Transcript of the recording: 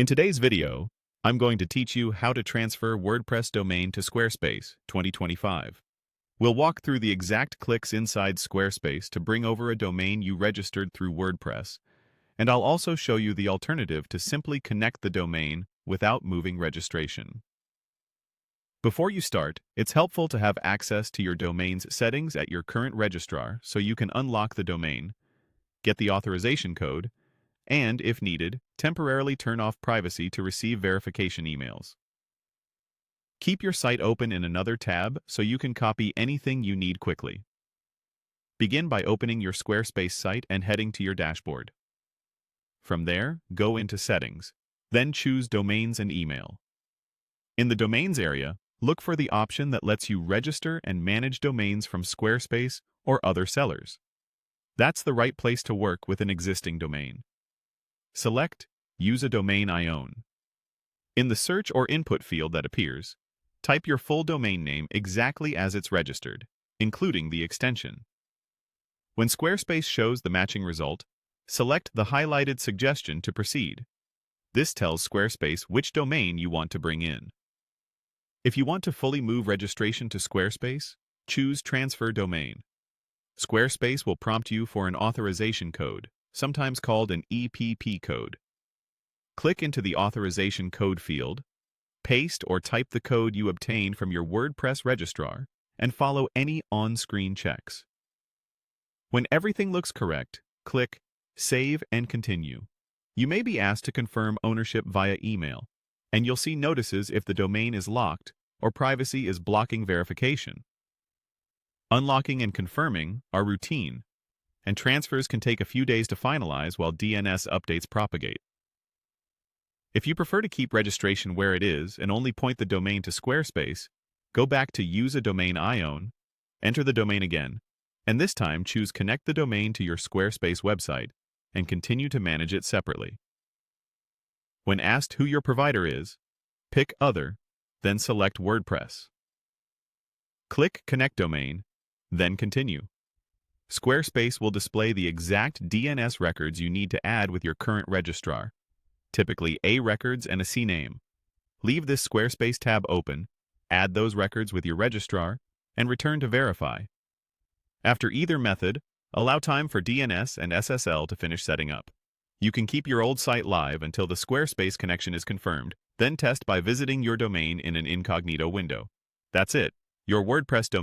In today's video, I'm going to teach you how to transfer WordPress domain to Squarespace 2025. We'll walk through the exact clicks inside Squarespace to bring over a domain you registered through WordPress, and I'll also show you the alternative to simply connect the domain without moving registration. Before you start, it's helpful to have access to your domain's settings at your current registrar so you can unlock the domain, get the authorization code, and, if needed, temporarily turn off privacy to receive verification emails. Keep your site open in another tab so you can copy anything you need quickly. Begin by opening your Squarespace site and heading to your dashboard. From there, go into Settings, then choose Domains and Email. In the Domains area, look for the option that lets you register and manage domains from Squarespace or other sellers. That's the right place to work with an existing domain. Select Use a Domain I Own. In the search or input field that appears, type your full domain name exactly as it's registered, including the extension. When Squarespace shows the matching result, select the highlighted suggestion to proceed. This tells Squarespace which domain you want to bring in. If you want to fully move registration to Squarespace, choose Transfer Domain. Squarespace will prompt you for an authorization code, sometimes called an EPP code. Click into the authorization code field, paste or type the code you obtained from your WordPress registrar, and follow any on-screen checks. When everything looks correct, click Save and Continue. You may be asked to confirm ownership via email, and you'll see notices if the domain is locked or privacy is blocking verification. Unlocking and confirming are routine, and transfers can take a few days to finalize while DNS updates propagate. If you prefer to keep registration where it is and only point the domain to Squarespace, go back to Use a Domain I Own, enter the domain again, and this time choose Connect the domain to your Squarespace website and continue to manage it separately. When asked who your provider is, pick Other, then select WordPress. Click Connect Domain, then Continue. Squarespace will display the exact DNS records you need to add with your current registrar, typically A records and a CNAME. Leave this Squarespace tab open, add those records with your registrar, and return to verify. After either method, allow time for DNS and SSL to finish setting up. You can keep your old site live until the Squarespace connection is confirmed, then test by visiting your domain in an incognito window. That's it. Your WordPress domain